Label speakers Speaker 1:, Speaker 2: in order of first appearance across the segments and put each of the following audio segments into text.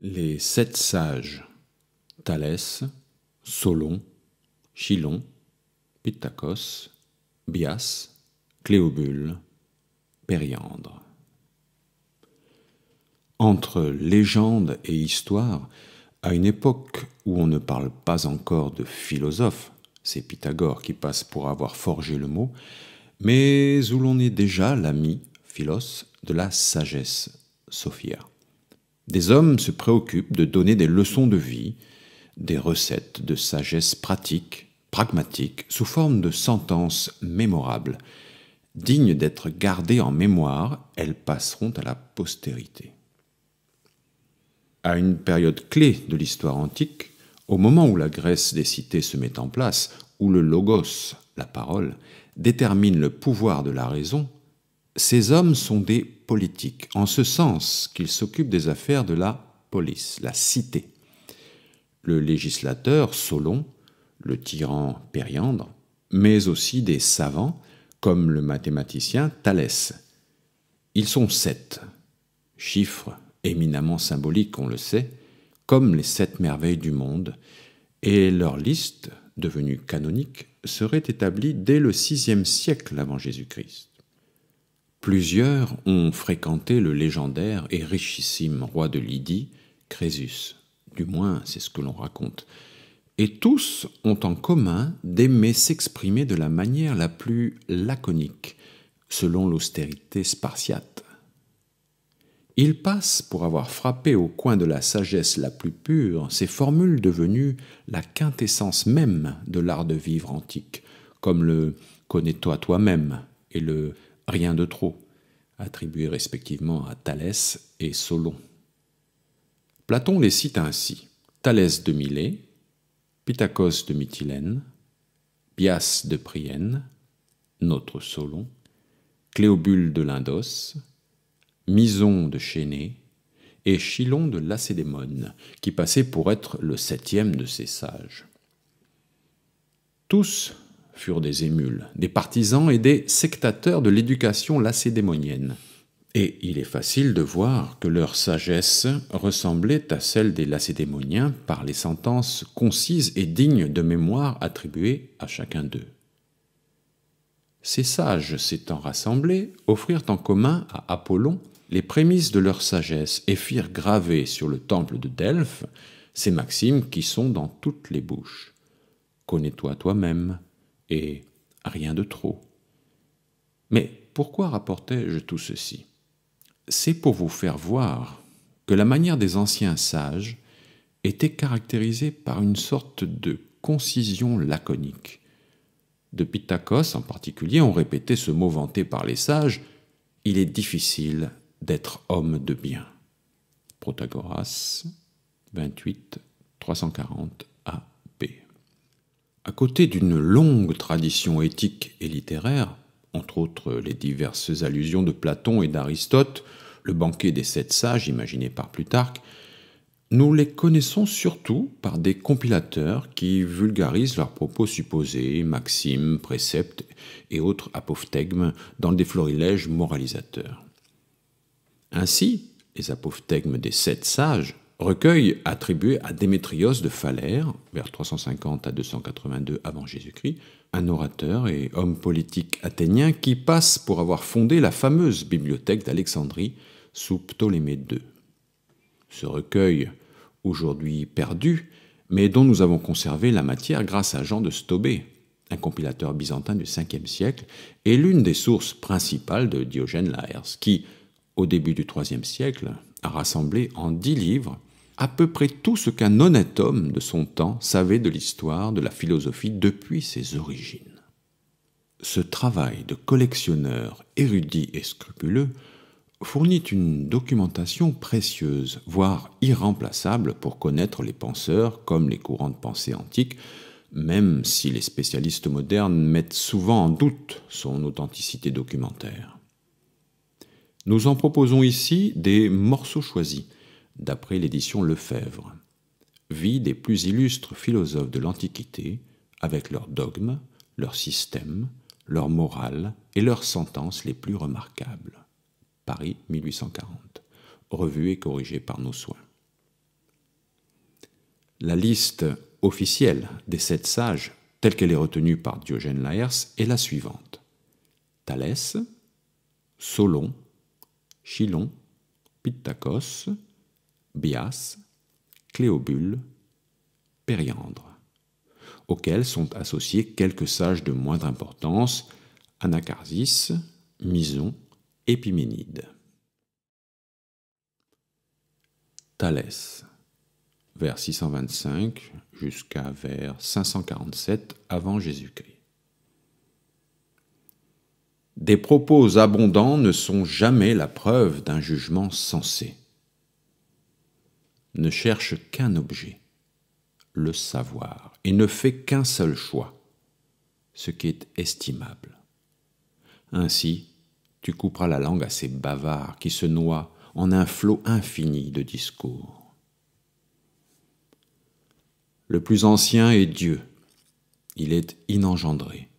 Speaker 1: Les sept sages, Thalès, Solon, Chilon, Pitthakos, Bias, Cléobule, Périandre. Entre légende et histoire, à une époque où on ne parle pas encore de philosophe, c'est Pythagore qui passe pour avoir forgé le mot, mais où l'on est déjà l'ami, philos, de la sagesse, Sophia. Des hommes se préoccupent de donner des leçons de vie, des recettes de sagesse pratique, pragmatique, sous forme de sentences mémorables. Dignes d'être gardées en mémoire, elles passeront à la postérité. À une période clé de l'histoire antique, au moment où la Grèce des cités se met en place, où le logos, la parole, détermine le pouvoir de la raison, ces hommes sont des politiques, en ce sens qu'ils s'occupent des affaires de la polis, la cité. Le législateur, Solon, le tyran, Périandre, mais aussi des savants, comme le mathématicien Thalès. Ils sont 7, chiffre éminemment symbolique, on le sait, comme les 7 merveilles du monde, et leur liste, devenue canonique, serait établie dès le VIe siècle avant Jésus-Christ. Plusieurs ont fréquenté le légendaire et richissime roi de Lydie, Crésus, du moins c'est ce que l'on raconte, et tous ont en commun d'aimer s'exprimer de la manière la plus laconique, selon l'austérité spartiate. Ils passent pour avoir frappé au coin de la sagesse la plus pure ces formules devenues la quintessence même de l'art de vivre antique, comme le « connais-toi toi-même » et le « rien de trop », attribués respectivement à Thalès et Solon. Platon les cite ainsi: Thalès de Milet, Pitthakos de Mytilène, Bias de Priène, notre Solon, Cléobule de Lindos, Mison de Chénée et Chilon de Lacédémone, qui passait pour être le 7e de ces sages. Tous furent des émules, des partisans et des sectateurs de l'éducation lacédémonienne. Et il est facile de voir que leur sagesse ressemblait à celle des Lacédémoniens par les sentences concises et dignes de mémoire attribuées à chacun d'eux. Ces sages s'étant rassemblés, offrirent en commun à Apollon les prémices de leur sagesse et firent graver sur le temple de Delphes ces maximes qui sont dans toutes les bouches. Connais-toi toi-même et rien de trop. Mais pourquoi rapportais-je tout ceci ? C'est pour vous faire voir que la manière des anciens sages était caractérisée par une sorte de concision laconique. De Pitthakos en particulier, on répétait ce mot vanté par les sages: « Il est difficile d'être homme de bien ». Protagoras, 28, 340 A.P. À côté d'une longue tradition éthique et littéraire, entre autres les diverses allusions de Platon et d'Aristote, le banquet des 7 sages imaginé par Plutarque, nous les connaissons surtout par des compilateurs qui vulgarisent leurs propos supposés, maximes, préceptes et autres apophthegmes dans des florilèges moralisateurs. Ainsi, les apophthegmes des 7 sages, recueil attribué à Démétrios de Phalère, vers 350 à 282 avant Jésus-Christ, un orateur et homme politique athénien qui passe pour avoir fondé la fameuse bibliothèque d'Alexandrie sous Ptolémée II. Ce recueil, aujourd'hui perdu, mais dont nous avons conservé la matière grâce à Jean de Stobée, un compilateur byzantin du 5e siècle, est l'une des sources principales de Diogène Laërce, qui, au début du IIIe siècle, a rassemblé en 10 livres à peu près tout ce qu'un honnête homme de son temps savait de l'histoire de la philosophie depuis ses origines. Ce travail de collectionneur érudit et scrupuleux fournit une documentation précieuse, voire irremplaçable pour connaître les penseurs comme les courants de pensée antiques, même si les spécialistes modernes mettent souvent en doute son authenticité documentaire. Nous en proposons ici des morceaux choisis, d'après l'édition Lefebvre. Vie des plus illustres philosophes de l'Antiquité, avec leurs dogmes, leurs systèmes, leurs morales et leurs sentences les plus remarquables. Paris, 1840. Revue et corrigée par nos soins. La liste officielle des 7 sages, telle qu'elle est retenue par Diogène Laërce, est la suivante. Thalès, Solon, Chilon, Pitthakos, Bias, Cléobule, Périandre, auxquels sont associés quelques sages de moindre importance, Anacharsis, Mison, Épiménide. Thalès, vers 625 jusqu'à vers 547 avant Jésus-Christ. Des propos abondants ne sont jamais la preuve d'un jugement sensé. Ne cherche qu'un objet, le savoir, et ne fait qu'un seul choix, ce qui est estimable. Ainsi, tu couperas la langue à ces bavards qui se noient en un flot infini de discours. Le plus ancien est Dieu, il est inengendré.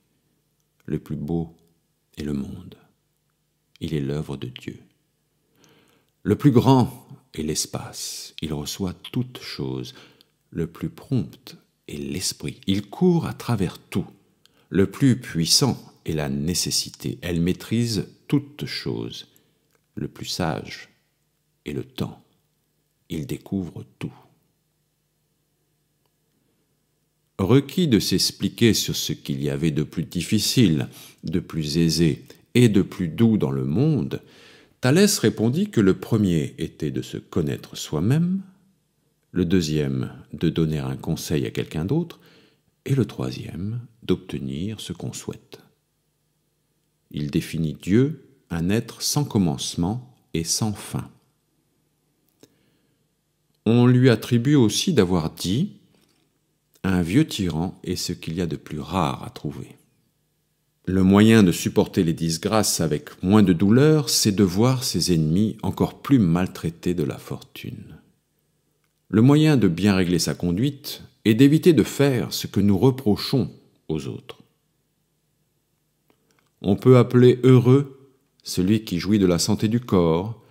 Speaker 1: Le plus beau est le monde, il est l'œuvre de Dieu. Le plus grand est l'espace, il reçoit toutes choses. Le plus prompt est l'esprit, il court à travers tout. Le plus puissant est la nécessité, elle maîtrise toutes choses. Le plus sage est le temps, il découvre tout. Requis de s'expliquer sur ce qu'il y avait de plus difficile, de plus aisé et de plus doux dans le monde, Thalès répondit que le premier était de se connaître soi-même, le deuxième de donner un conseil à quelqu'un d'autre, et le troisième d'obtenir ce qu'on souhaite. Il définit Dieu, un être sans commencement et sans fin. On lui attribue aussi d'avoir dit « Un vieux tyran est ce qu'il y a de plus rare à trouver ». Le moyen de supporter les disgrâces avec moins de douleur, c'est de voir ses ennemis encore plus maltraités de la fortune. Le moyen de bien régler sa conduite est d'éviter de faire ce que nous reprochons aux autres. On peut appeler heureux celui qui jouit de la santé du corps,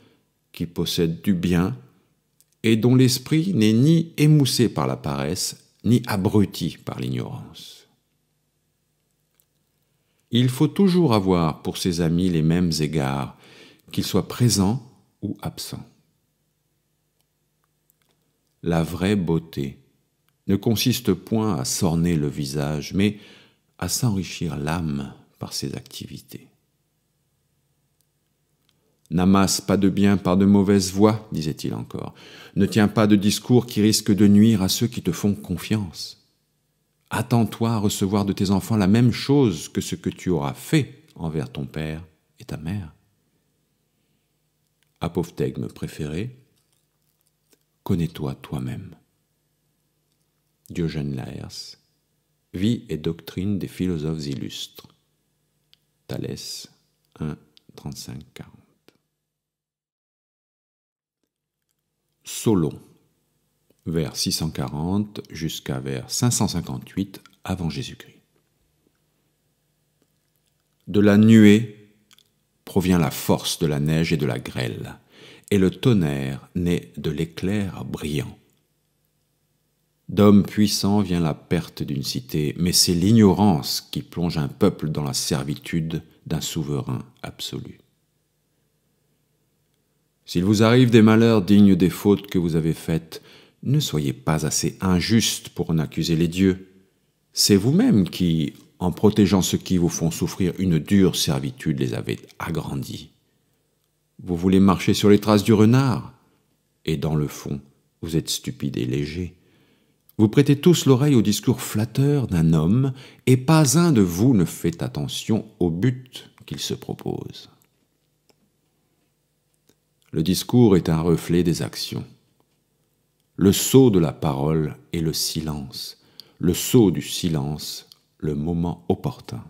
Speaker 1: qui possède du bien, et dont l'esprit n'est ni émoussé par la paresse, ni abruti par l'ignorance. Il faut toujours avoir pour ses amis les mêmes égards, qu'ils soient présents ou absents. La vraie beauté ne consiste point à s'orner le visage, mais à s'enrichir l'âme par ses activités. N'amasse pas de bien par de mauvaises voies, disait-il encore. Ne tiens pas de discours qui risquent de nuire à ceux qui te font confiance. Attends-toi à recevoir de tes enfants la même chose que ce que tu auras fait envers ton père et ta mère. Apophthegme préféré, connais-toi toi-même. Diogène Laërce, Vie et doctrine des philosophes illustres. Thalès 1, 35-40. Solon, vers 640 jusqu'à vers 558 avant Jésus-Christ. De la nuée provient la force de la neige et de la grêle, et le tonnerre naît de l'éclair brillant. D'hommes puissants vient la perte d'une cité, mais c'est l'ignorance qui plonge un peuple dans la servitude d'un souverain absolu. S'il vous arrive des malheurs dignes des fautes que vous avez faites, ne soyez pas assez injuste pour en accuser les dieux. C'est vous-même qui, en protégeant ceux qui vous font souffrir une dure servitude, les avez agrandis. Vous voulez marcher sur les traces du renard, et dans le fond, vous êtes stupide et léger. Vous prêtez tous l'oreille au discours flatteur d'un homme, et pas un de vous ne fait attention au but qu'il se propose. Le discours est un reflet des actions. Le sceau de la parole est le silence, le sceau du silence, le moment opportun.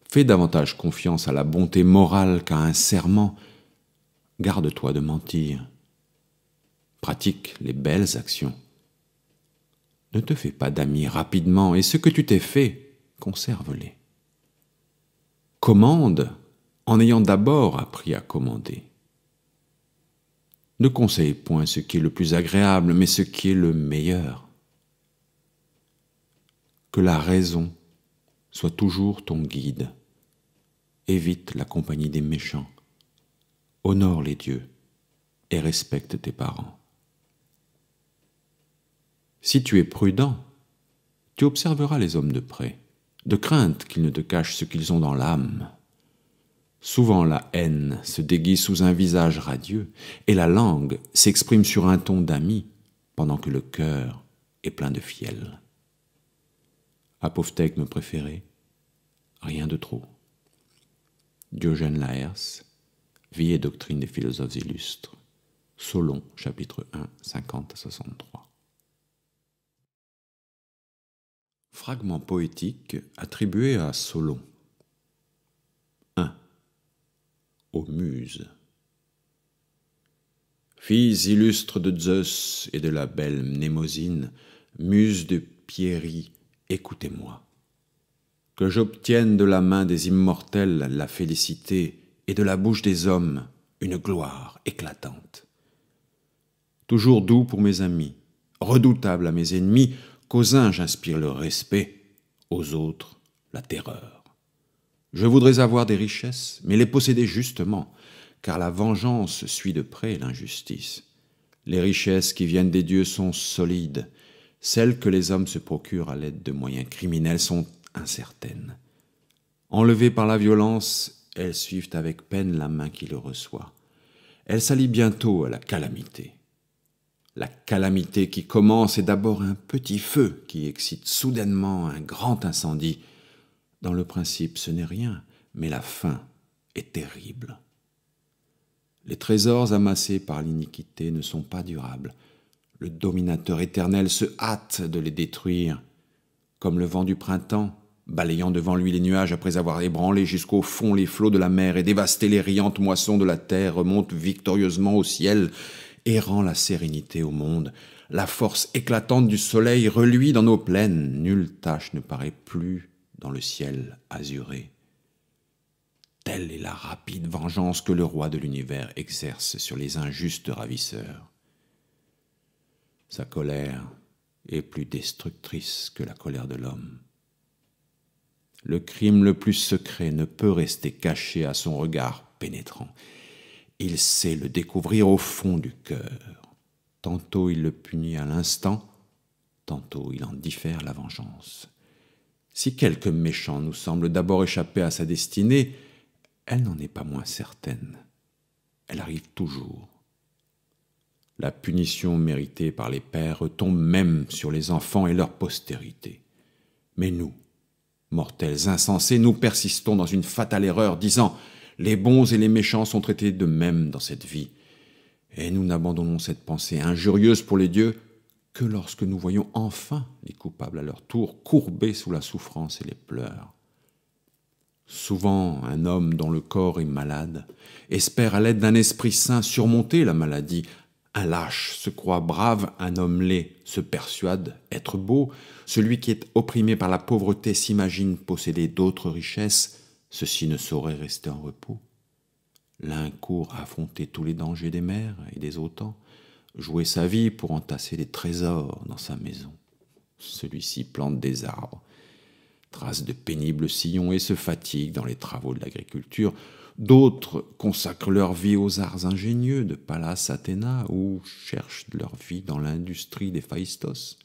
Speaker 1: Fais davantage confiance à la bonté morale qu'à un serment. Garde-toi de mentir. Pratique les belles actions. Ne te fais pas d'amis rapidement, et ce que tu t'es fait, conserve-les. Commande en ayant d'abord appris à commander. Ne conseille point ce qui est le plus agréable, mais ce qui est le meilleur. Que la raison soit toujours ton guide. Évite la compagnie des méchants. Honore les dieux et respecte tes parents. Si tu es prudent, tu observeras les hommes de près, de crainte qu'ils ne te cachent ce qu'ils ont dans l'âme. Souvent la haine se déguise sous un visage radieux, et la langue s'exprime sur un ton d'ami, pendant que le cœur est plein de fiel. Apophthegme préféré, rien de trop. Diogène Laërce, Vie et doctrine des philosophes illustres. Solon, chapitre 1, 50-63. Fragment poétique attribué à Solon. 1. Aux Muses. Filles illustres de Zeus et de la belle Mnémosyne, muses de Pierie, écoutez-moi. Que j'obtienne de la main des immortels la félicité et de la bouche des hommes une gloire éclatante. Toujours doux pour mes amis, redoutable à mes ennemis, qu'aux uns j'inspire le respect, aux autres la terreur. Je voudrais avoir des richesses, mais les posséder justement, car la vengeance suit de près l'injustice. Les richesses qui viennent des dieux sont solides, celles que les hommes se procurent à l'aide de moyens criminels sont incertaines. Enlevées par la violence, elles suivent avec peine la main qui le reçoit. Elles s'allient bientôt à la calamité. La calamité qui commence est d'abord un petit feu qui excite soudainement un grand incendie. Dans le principe, ce n'est rien, mais la fin est terrible. Les trésors amassés par l'iniquité ne sont pas durables. Le dominateur éternel se hâte de les détruire. Comme le vent du printemps, balayant devant lui les nuages après avoir ébranlé jusqu'au fond les flots de la mer et dévasté les riantes moissons de la terre, remonte victorieusement au ciel et rend la sérénité au monde. La force éclatante du soleil reluit dans nos plaines. Nulle tache ne paraît plus dans le ciel azuré. Telle est la rapide vengeance que le roi de l'univers exerce sur les injustes ravisseurs. Sa colère est plus destructrice que la colère de l'homme. Le crime le plus secret ne peut rester caché à son regard pénétrant. Il sait le découvrir au fond du cœur. Tantôt il le punit à l'instant, tantôt il en diffère la vengeance. Si quelque méchant nous semble d'abord échapper à sa destinée, elle n'en est pas moins certaine. Elle arrive toujours. La punition méritée par les pères retombe même sur les enfants et leur postérité. Mais nous, mortels insensés, nous persistons dans une fatale erreur, disant « Les bons et les méchants sont traités de même dans cette vie ». Et nous n'abandonnons cette pensée injurieuse pour les dieux que lorsque nous voyons enfin les coupables à leur tour courbés sous la souffrance et les pleurs. Souvent, un homme dont le corps est malade espère à l'aide d'un esprit saint surmonter la maladie. Un lâche se croit brave, un homme laid se persuade être beau. Celui qui est opprimé par la pauvreté s'imagine posséder d'autres richesses. Ceci ne saurait rester en repos. L'un court à affronter tous les dangers des mers et des automnes, jouer sa vie pour entasser des trésors dans sa maison. Celui-ci plante des arbres, trace de pénibles sillons et se fatigue dans les travaux de l'agriculture. D'autres consacrent leur vie aux arts ingénieux de Pallas Athéna ou cherchent leur vie dans l'industrie des Phaistos.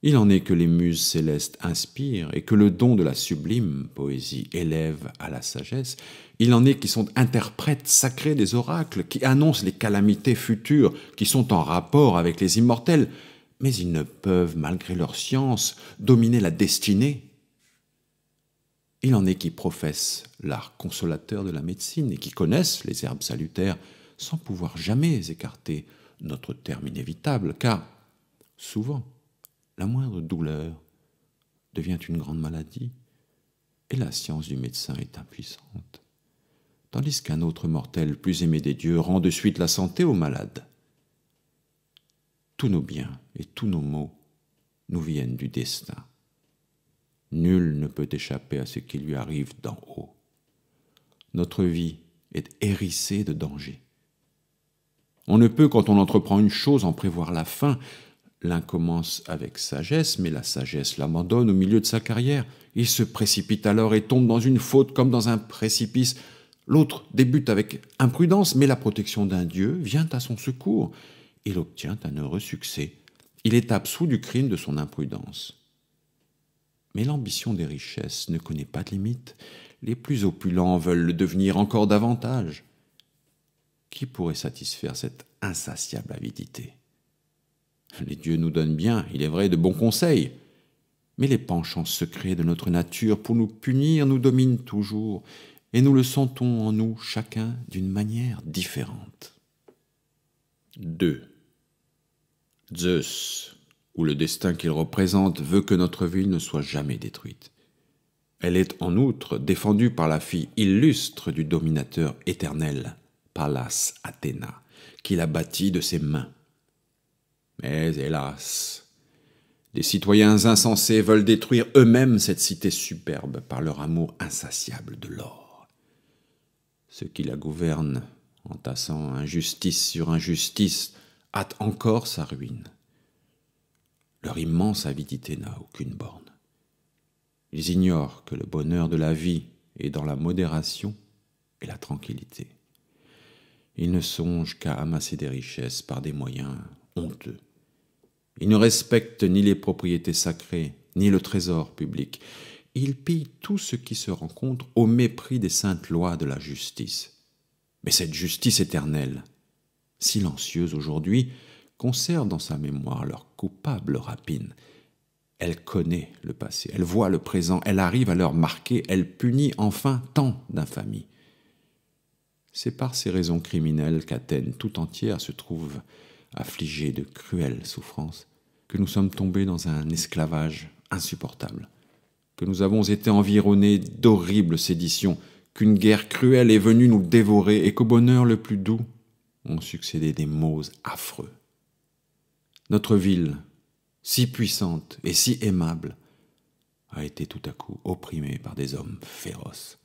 Speaker 1: Il en est que les muses célestes inspirent et que le don de la sublime poésie élève à la sagesse. Il en est qui sont interprètes sacrés des oracles, qui annoncent les calamités futures, qui sont en rapport avec les immortels, mais ils ne peuvent, malgré leur science, dominer la destinée. Il en est qui professent l'art consolateur de la médecine et qui connaissent les herbes salutaires sans pouvoir jamais écarter notre terme inévitable, car souvent, la moindre douleur devient une grande maladie et la science du médecin est impuissante, tandis qu'un autre mortel plus aimé des dieux rend de suite la santé aux malades. Tous nos biens et tous nos maux nous viennent du destin. Nul ne peut échapper à ce qui lui arrive d'en haut. Notre vie est hérissée de dangers. On ne peut, quand on entreprend une chose, en prévoir la fin. L'un commence avec sagesse, mais la sagesse l'abandonne au milieu de sa carrière. Il se précipite alors et tombe dans une faute comme dans un précipice. L'autre débute avec imprudence, mais la protection d'un Dieu vient à son secours. Il obtient un heureux succès. Il est absous du crime de son imprudence. Mais l'ambition des richesses ne connaît pas de limite. Les plus opulents veulent le devenir encore davantage. Qui pourrait satisfaire cette insatiable avidité ? Les dieux nous donnent bien, il est vrai, de bons conseils, mais les penchants secrets de notre nature pour nous punir nous dominent toujours, et nous le sentons en nous chacun d'une manière différente. 2. Zeus, ou le destin qu'il représente, veut que notre ville ne soit jamais détruite. Elle est en outre défendue par la fille illustre du dominateur éternel, Pallas Athéna, qui l'a bâtie de ses mains. Mais hélas, des citoyens insensés veulent détruire eux-mêmes cette cité superbe par leur amour insatiable de l'or. Ceux qui la gouvernent, entassant injustice sur injustice, hâtent encore sa ruine. Leur immense avidité n'a aucune borne. Ils ignorent que le bonheur de la vie est dans la modération et la tranquillité. Ils ne songent qu'à amasser des richesses par des moyens honteux. Ils ne respectent ni les propriétés sacrées, ni le trésor public. Ils pillent tout ce qui se rencontre au mépris des saintes lois de la justice. Mais cette justice éternelle, silencieuse aujourd'hui, conserve dans sa mémoire leur coupable rapine. Elle connaît le passé, elle voit le présent, elle arrive à leur marquer, elle punit enfin tant d'infamies. C'est par ces raisons criminelles qu'Athènes tout entière se trouve affligés de cruelles souffrances, que nous sommes tombés dans un esclavage insupportable, que nous avons été environnés d'horribles séditions, qu'une guerre cruelle est venue nous dévorer et qu'au bonheur le plus doux ont succédé des maux affreux. Notre ville, si puissante et si aimable, a été tout à coup opprimée par des hommes féroces.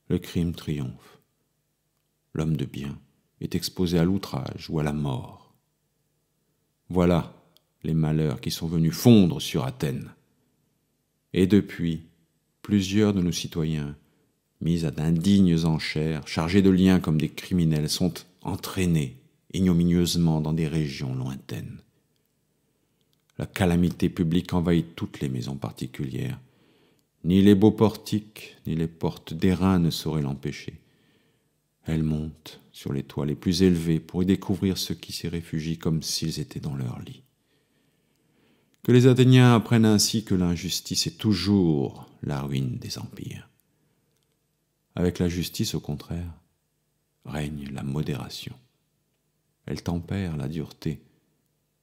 Speaker 1: Le crime triomphe. L'homme de bien est exposé à l'outrage ou à la mort. Voilà les malheurs qui sont venus fondre sur Athènes. Et depuis, plusieurs de nos citoyens, mis à d'indignes enchères, chargés de liens comme des criminels, sont entraînés ignominieusement dans des régions lointaines. La calamité publique envahit toutes les maisons particulières. Ni les beaux portiques, ni les portes d'airain ne sauraient l'empêcher. Elle monte sur les toits les plus élevés pour y découvrir ceux qui s'y réfugient comme s'ils étaient dans leur lit. Que les Athéniens apprennent ainsi que l'injustice est toujours la ruine des empires. Avec la justice, au contraire, règne la modération. Elle tempère la dureté,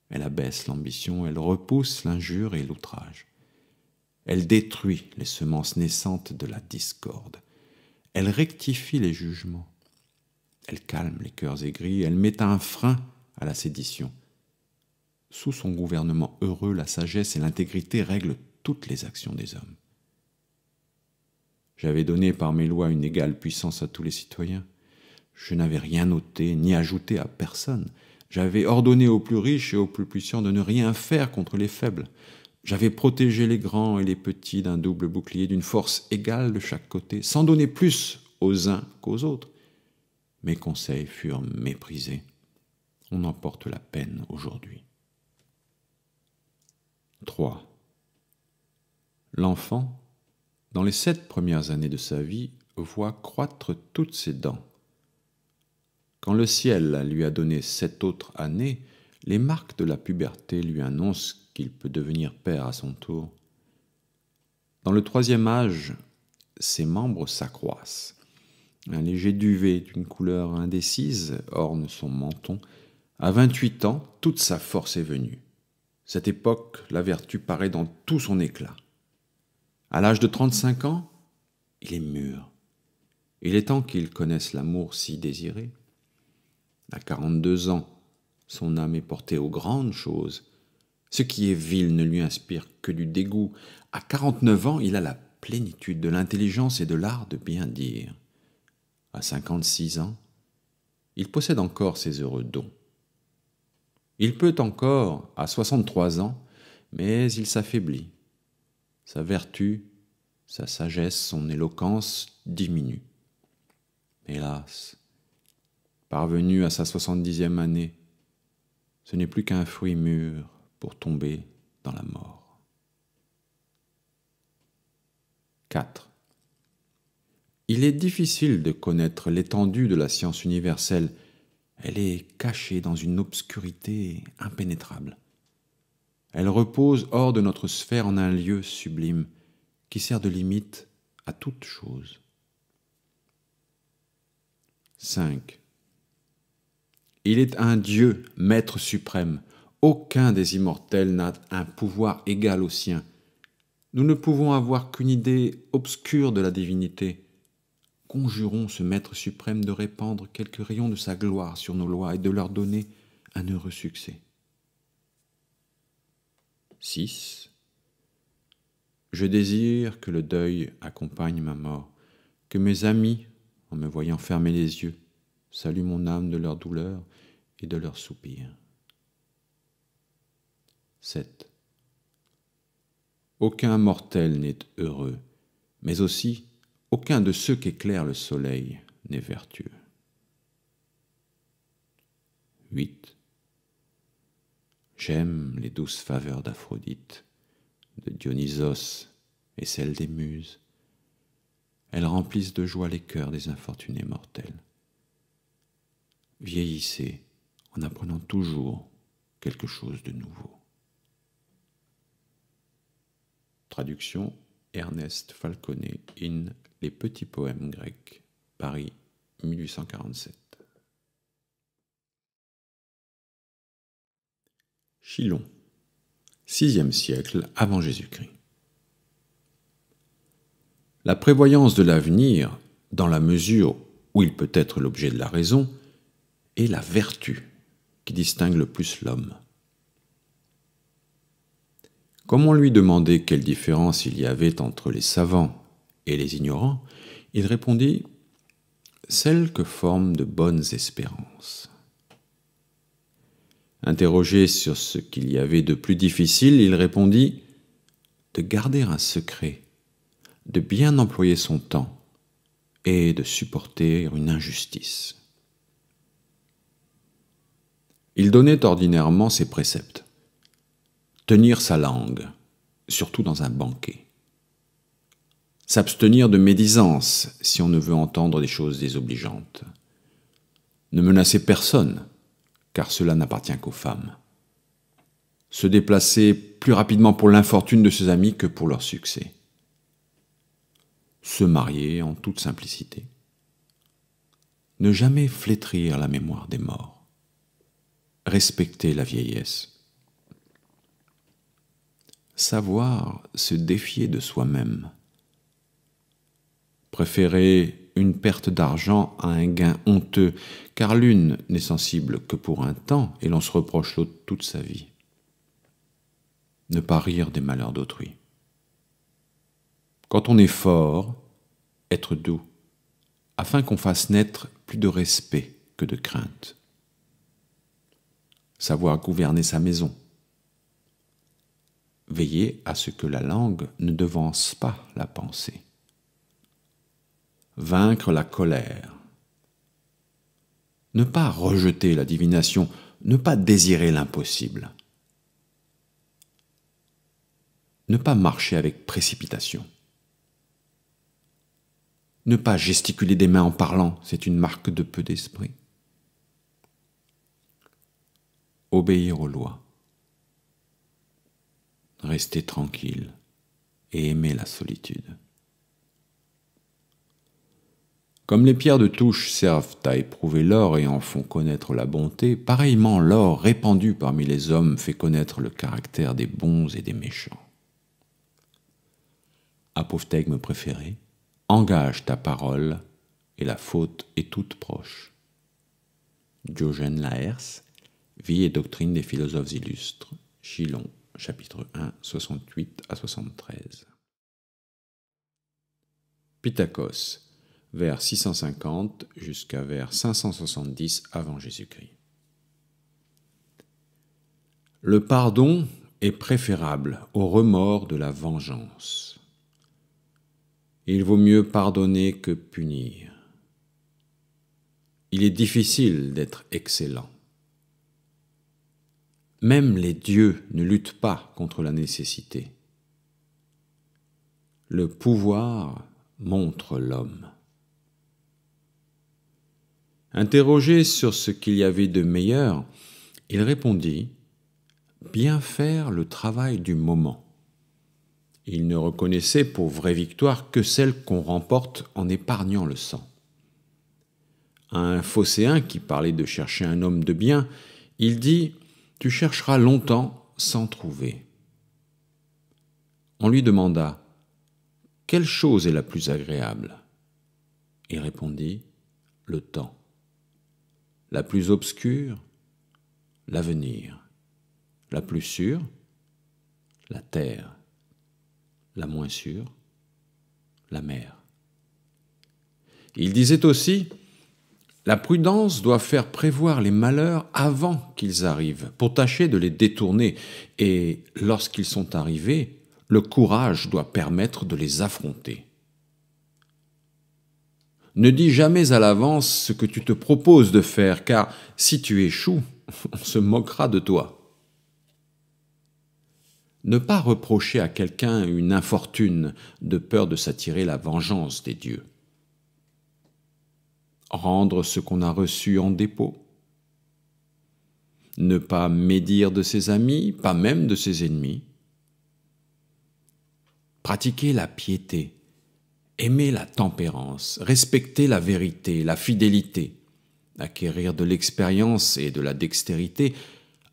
Speaker 1: elle abaisse l'ambition, elle repousse l'injure et l'outrage. Elle détruit les semences naissantes de la discorde. Elle rectifie les jugements. Elle calme les cœurs aigris, elle met un frein à la sédition. Sous son gouvernement heureux, la sagesse et l'intégrité règlent toutes les actions des hommes. J'avais donné par mes lois une égale puissance à tous les citoyens. Je n'avais rien ôté ni ajouté à personne. J'avais ordonné aux plus riches et aux plus puissants de ne rien faire contre les faibles. J'avais protégé les grands et les petits d'un double bouclier, d'une force égale de chaque côté, sans donner plus aux uns qu'aux autres. Mes conseils furent méprisés. On en porte la peine aujourd'hui. 3. L'enfant, dans les 7 premières années de sa vie, voit croître toutes ses dents. Quand le ciel lui a donné 7 autres années, les marques de la puberté lui annoncent qu'il peut devenir père à son tour. Dans le 3e âge, ses membres s'accroissent. Un léger duvet d'une couleur indécise orne son menton. À 28 ans, toute sa force est venue. Cette époque, la vertu paraît dans tout son éclat. À l'âge de 35 ans, il est mûr. Il est temps qu'il connaisse l'amour si désiré. À 42 ans, son âme est portée aux grandes choses. Ce qui est vil ne lui inspire que du dégoût. À 49 ans, il a la plénitude de l'intelligence et de l'art de bien dire. À 56 ans, il possède encore ses heureux dons. Il peut encore, à 63 ans, mais il s'affaiblit. Sa vertu, sa sagesse, son éloquence diminuent. Hélas, parvenu à sa 70e année, ce n'est plus qu'un fruit mûr pour tomber dans la mort. 4. Il est difficile de connaître l'étendue de la science universelle. Elle est cachée dans une obscurité impénétrable. Elle repose hors de notre sphère en un lieu sublime qui sert de limite à toute chose. 5. Il est un Dieu, maître suprême. Aucun des immortels n'a un pouvoir égal au sien. Nous ne pouvons avoir qu'une idée obscure de la divinité. Conjurons ce maître suprême de répandre quelques rayons de sa gloire sur nos lois et de leur donner un heureux succès. 6. Je désire que le deuil accompagne ma mort, que mes amis, en me voyant fermer les yeux, saluent mon âme de leur douleur et de leurs soupirs. 7. Aucun mortel n'est heureux, mais aussi aucun de ceux qu'éclaire le soleil n'est vertueux. 8. J'aime les douces faveurs d'Aphrodite, de Dionysos et celles des Muses. Elles remplissent de joie les cœurs des infortunés mortels. Vieillissez en apprenant toujours quelque chose de nouveau. Traduction Ernest Falconet in Les petits poèmes grecs, Paris, 1847. Chilon, 6e siècle avant Jésus-Christ. La prévoyance de l'avenir, dans la mesure où il peut être l'objet de la raison, est la vertu qui distingue le plus l'homme. Comme on lui demandait quelle différence il y avait entre les savants et les ignorants, il répondit « celle que forment de bonnes espérances ». Interrogé sur ce qu'il y avait de plus difficile, il répondit « de garder un secret, de bien employer son temps et de supporter une injustice ». Il donnait ordinairement ses préceptes. Tenir sa langue, surtout dans un banquet. S'abstenir de médisance si on ne veut entendre des choses désobligeantes. Ne menacer personne, car cela n'appartient qu'aux femmes. Se déplacer plus rapidement pour l'infortune de ses amis que pour leur succès. Se marier en toute simplicité. Ne jamais flétrir la mémoire des morts. Respecter la vieillesse. Savoir se défier de soi-même. Préférer une perte d'argent à un gain honteux, car l'une n'est sensible que pour un temps et l'on se reproche l'autre toute sa vie. Ne pas rire des malheurs d'autrui. Quand on est fort, être doux, afin qu'on fasse naître plus de respect que de crainte. Savoir gouverner sa maison. Veiller à ce que la langue ne devance pas la pensée. Vaincre la colère. Ne pas rejeter la divination, ne pas désirer l'impossible. Ne pas marcher avec précipitation. Ne pas gesticuler des mains en parlant, c'est une marque de peu d'esprit. Obéir aux lois. Rester tranquille et aimer la solitude. Comme les pierres de touche servent à éprouver l'or et en font connaître la bonté, pareillement l'or répandu parmi les hommes fait connaître le caractère des bons et des méchants. Apophthegme préféré, engage ta parole et la faute est toute proche. Diogène Laërce, Vie et doctrine des philosophes illustres, Chilon, chapitre 1, 68 à 73. Pittakos, vers 650 jusqu'à vers 570 avant Jésus-Christ. Le pardon est préférable au remords de la vengeance. Il vaut mieux pardonner que punir. Il est difficile d'être excellent. Même les dieux ne luttent pas contre la nécessité. Le pouvoir montre l'homme. Interrogé sur ce qu'il y avait de meilleur, il répondit « Bien faire le travail du moment ». Il ne reconnaissait pour vraie victoire que celle qu'on remporte en épargnant le sang. À un phocéen qui parlait de chercher un homme de bien, il dit « Tu chercheras longtemps sans trouver ». On lui demanda « Quelle chose est la plus agréable ?» Il répondit « Le temps. La plus obscure, l'avenir. La plus sûre, la terre. La moins sûre, la mer. » Il disait aussi « La prudence doit faire prévoir les malheurs avant qu'ils arrivent, pour tâcher de les détourner, et lorsqu'ils sont arrivés, le courage doit permettre de les affronter. Ne dis jamais à l'avance ce que tu te proposes de faire, car si tu échoues, on se moquera de toi. Ne pas reprocher à quelqu'un une infortune de peur de s'attirer la vengeance des dieux. Rendre ce qu'on a reçu en dépôt. Ne pas médire de ses amis, pas même de ses ennemis. Pratiquer la piété, aimer la tempérance, respecter la vérité, la fidélité, acquérir de l'expérience et de la dextérité,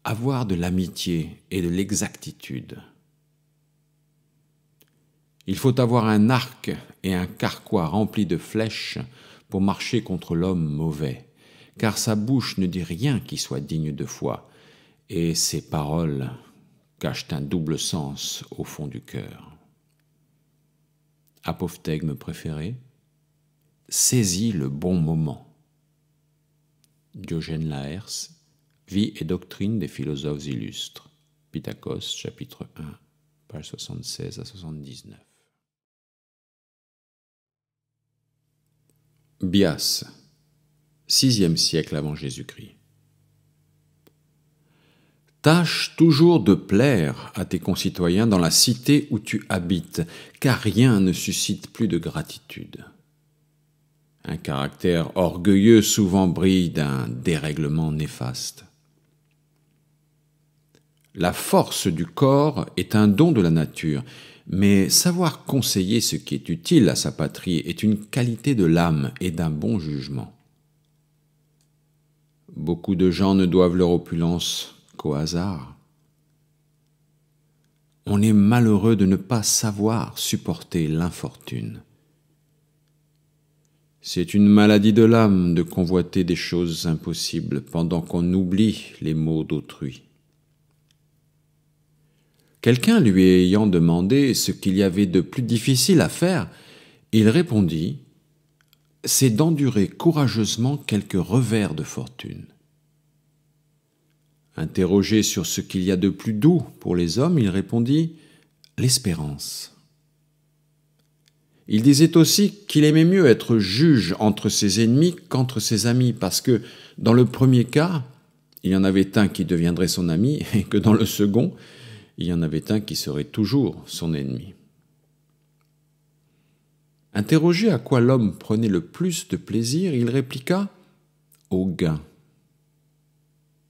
Speaker 1: avoir de l'amitié et de l'exactitude. Il faut avoir un arc et un carquois remplis de flèches pour marcher contre l'homme mauvais, car sa bouche ne dit rien qui soit digne de foi, et ses paroles cachent un double sens au fond du cœur. Apophthegme préféré, saisis le bon moment. Diogène Laërce, Vie et doctrine des philosophes illustres. Pittakos, chapitre 1, pages 76 à 79. Bias, 6e siècle avant Jésus-Christ. Tâche toujours de plaire à tes concitoyens dans la cité où tu habites, car rien ne suscite plus de gratitude. Un caractère orgueilleux souvent brille d'un dérèglement néfaste. La force du corps est un don de la nature, mais savoir conseiller ce qui est utile à sa patrie est une qualité de l'âme et d'un bon jugement. Beaucoup de gens ne doivent leur opulence qu'au hasard. On est malheureux de ne pas savoir supporter l'infortune. C'est une maladie de l'âme de convoiter des choses impossibles pendant qu'on oublie les maux d'autrui. Quelqu'un lui ayant demandé ce qu'il y avait de plus difficile à faire, il répondit « C'est d'endurer courageusement quelques revers de fortune. » Interrogé sur ce qu'il y a de plus doux pour les hommes, il répondit « L'espérance. » Il disait aussi qu'il aimait mieux être juge entre ses ennemis qu'entre ses amis, parce que dans le premier cas, il y en avait un qui deviendrait son ami, et que dans le second, il y en avait un qui serait toujours son ennemi. Interrogé à quoi l'homme prenait le plus de plaisir, il répliqua « Au gain ».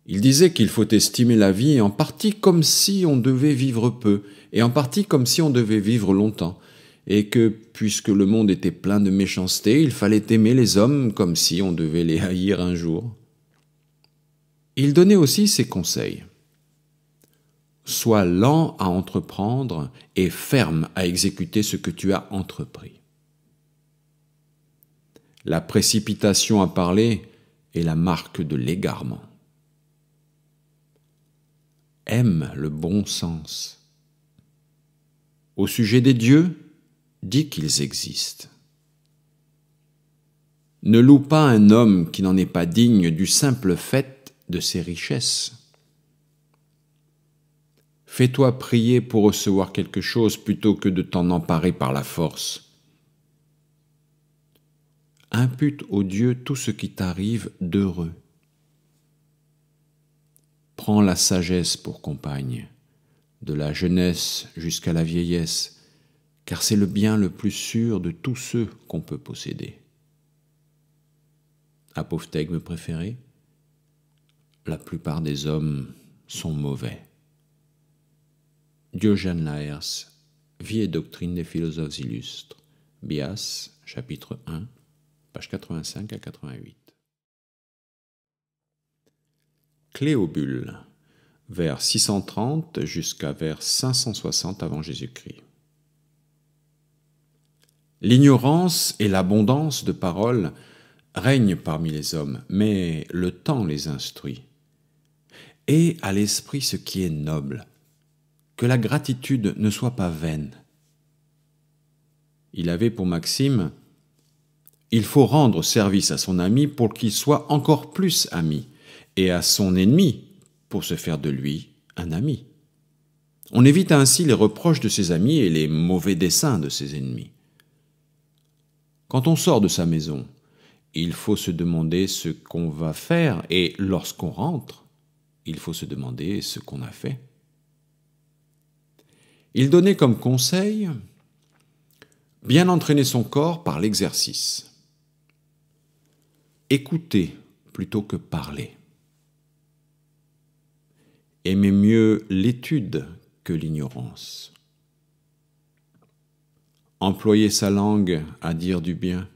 Speaker 1: Il disait qu'il faut estimer la vie en partie comme si on devait vivre peu, et en partie comme si on devait vivre longtemps, et que, puisque le monde était plein de méchanceté, il fallait aimer les hommes comme si on devait les haïr un jour. Il donnait aussi ses conseils. Sois lent à entreprendre et ferme à exécuter ce que tu as entrepris. La précipitation à parler est la marque de l'égarement. Aime le bon sens. Au sujet des dieux, dis qu'ils existent. Ne loue pas un homme qui n'en est pas digne du simple fait de ses richesses. Fais-toi prier pour recevoir quelque chose plutôt que de t'en emparer par la force. Impute au Dieu tout ce qui t'arrive d'heureux. Prends la sagesse pour compagne, de la jeunesse jusqu'à la vieillesse, car c'est le bien le plus sûr de tous ceux qu'on peut posséder. Apophthegme préféré, la plupart des hommes sont mauvais. Diogène Laërce, Vie et doctrine des philosophes illustres, Bias, chapitre 1, page 85 à 88. Cléobule, vers 630 jusqu'à vers 560 avant Jésus-Christ. L'ignorance et l'abondance de paroles règnent parmi les hommes, mais le temps les instruit. Et à l'esprit ce qui est noble, que la gratitude ne soit pas vaine. Il avait pour maxime « Il faut rendre service à son ami pour qu'il soit encore plus ami, et à son ennemi pour se faire de lui un ami. » On évite ainsi les reproches de ses amis et les mauvais desseins de ses ennemis. Quand on sort de sa maison, il faut se demander ce qu'on va faire, et lorsqu'on rentre, il faut se demander ce qu'on a fait. Il donnait comme conseil bien entraîner son corps par l'exercice. Écouter plutôt que parler. Aimer mieux l'étude que l'ignorance. Employer sa langue à dire du bien.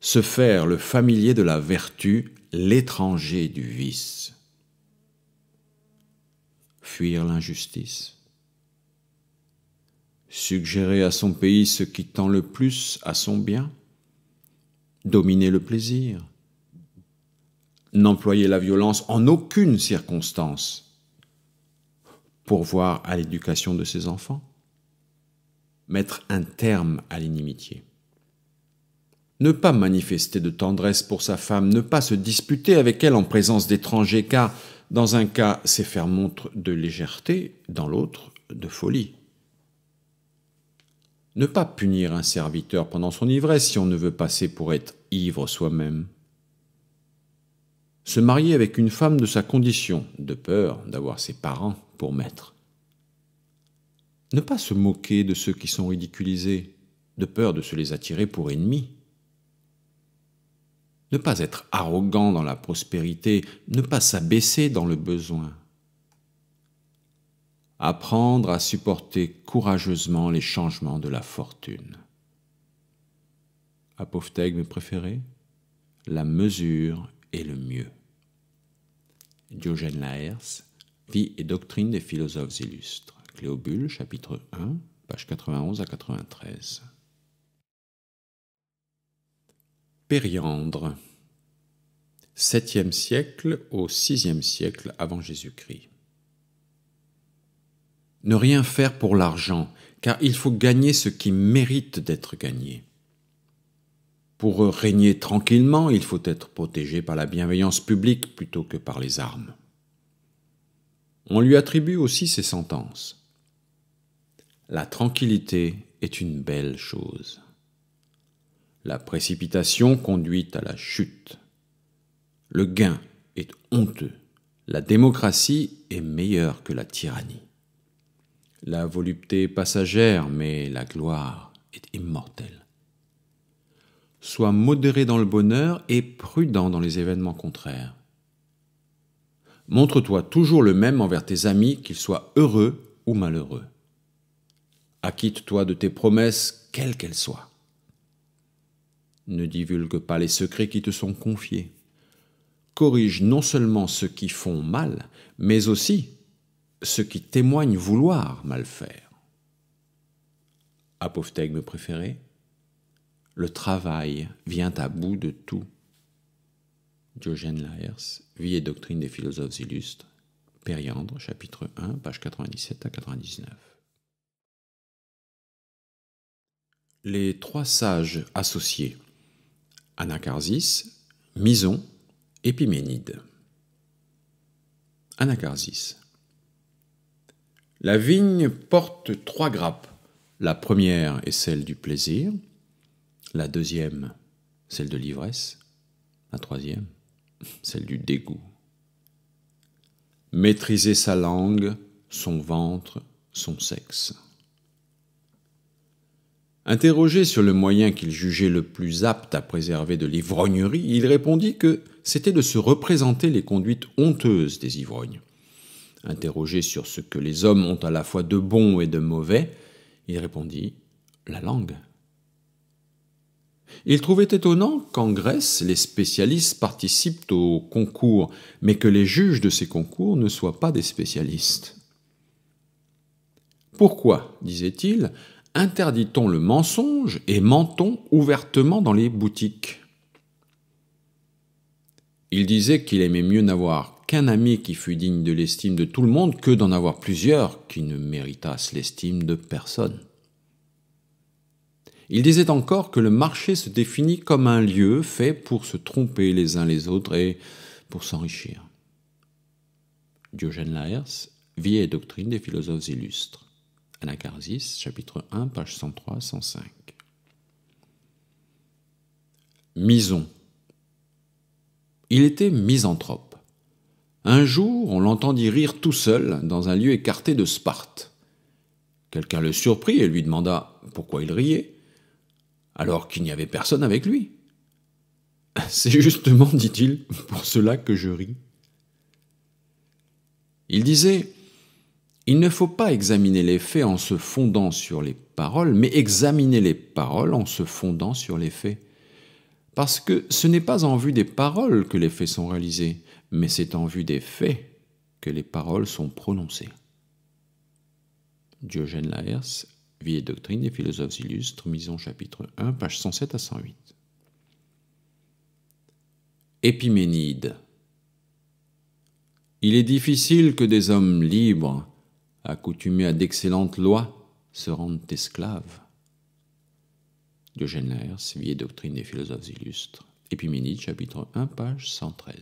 Speaker 1: Se faire le familier de la vertu, l'étranger du vice. Fuir l'injustice. Suggérer à son pays ce qui tend le plus à son bien. Dominer le plaisir. N'employer la violence en aucune circonstance. Pourvoir à l'éducation de ses enfants. Mettre un terme à l'inimitié. Ne pas manifester de tendresse pour sa femme, ne pas se disputer avec elle en présence d'étrangers, car dans un cas, c'est faire montre de légèreté, dans l'autre, de folie. Ne pas punir un serviteur pendant son ivresse si on ne veut passer pour être ivre soi-même. Se marier avec une femme de sa condition, de peur d'avoir ses parents pour maîtres. Ne pas se moquer de ceux qui sont ridiculisés, de peur de se les attirer pour ennemis. Ne pas être arrogant dans la prospérité, ne pas s'abaisser dans le besoin. Apprendre à supporter courageusement les changements de la fortune. Apophthegme préféré, la mesure est le mieux. Diogène Laërce, Vie et doctrine des philosophes illustres. Cléobule, chapitre 1, page 91 à 93. Périandre, 7e siècle au 6e siècle avant Jésus-Christ. Ne rien faire pour l'argent, car il faut gagner ce qui mérite d'être gagné. Pour régner tranquillement, il faut être protégé par la bienveillance publique plutôt que par les armes. On lui attribue aussi ces sentences. La tranquillité est une belle chose. La précipitation conduit à la chute. Le gain est honteux. La démocratie est meilleure que la tyrannie. La volupté est passagère, mais la gloire est immortelle. Sois modéré dans le bonheur et prudent dans les événements contraires. Montre-toi toujours le même envers tes amis, qu'ils soient heureux ou malheureux. Acquitte-toi de tes promesses, quelles qu'elles soient. Ne divulgue pas les secrets qui te sont confiés. Corrige non seulement ceux qui font mal, mais aussi ceux qui témoignent vouloir mal faire. Apophthegme préféré, le travail vient à bout de tout. Diogène Laërce, Vie et doctrine des philosophes illustres, Périandre, chapitre 1, page 97 à 99. les trois sages associés, Anacharsis, Mison, Épiménide. Anacharsis. La vigne porte 3 grappes. La première est celle du plaisir, la deuxième, celle de l'ivresse, la troisième, celle du dégoût. Maîtriser sa langue, son ventre, son sexe. Interrogé sur le moyen qu'il jugeait le plus apte à préserver de l'ivrognerie, il répondit que c'était de se représenter les conduites honteuses des ivrognes. Interrogé sur ce que les hommes ont à la fois de bon et de mauvais, il répondit « la langue ». Il trouvait étonnant qu'en Grèce, les spécialistes participent aux concours, mais que les juges de ces concours ne soient pas des spécialistes. Pourquoi, disait-il, interdit-on le mensonge et ment-on ouvertement dans les boutiques ? Il disait qu'il aimait mieux n'avoir qu'un ami qui fût digne de l'estime de tout le monde que d'en avoir plusieurs qui ne méritassent l'estime de personne. Il disait encore que le marché se définit comme un lieu fait pour se tromper les uns les autres et pour s'enrichir. Diogène Laërce, Vie et doctrine des philosophes illustres. Anacharsis, chapitre 1, page 103-105. Mison. Il était misanthrope. Un jour, on l'entendit rire tout seul dans un lieu écarté de Sparte. Quelqu'un le surprit et lui demanda pourquoi il riait, alors qu'il n'y avait personne avec lui. « C'est justement, dit-il, pour cela que je ris. » Il disait « Il ne faut pas examiner les faits en se fondant sur les paroles, mais examiner les paroles en se fondant sur les faits. Parce que ce n'est pas en vue des paroles que les faits sont réalisés, mais c'est en vue des faits que les paroles sont prononcées. » Diogène Laërce, Vie et doctrine des philosophes illustres, Mison chapitre 1, pages 107 à 108. Épiménide. Il est difficile que des hommes libres, accoutumés à d'excellentes lois, se rendent esclaves. Diogène Laërce, Vie et doctrine des philosophes illustres, Épiménide chapitre 1, page 113.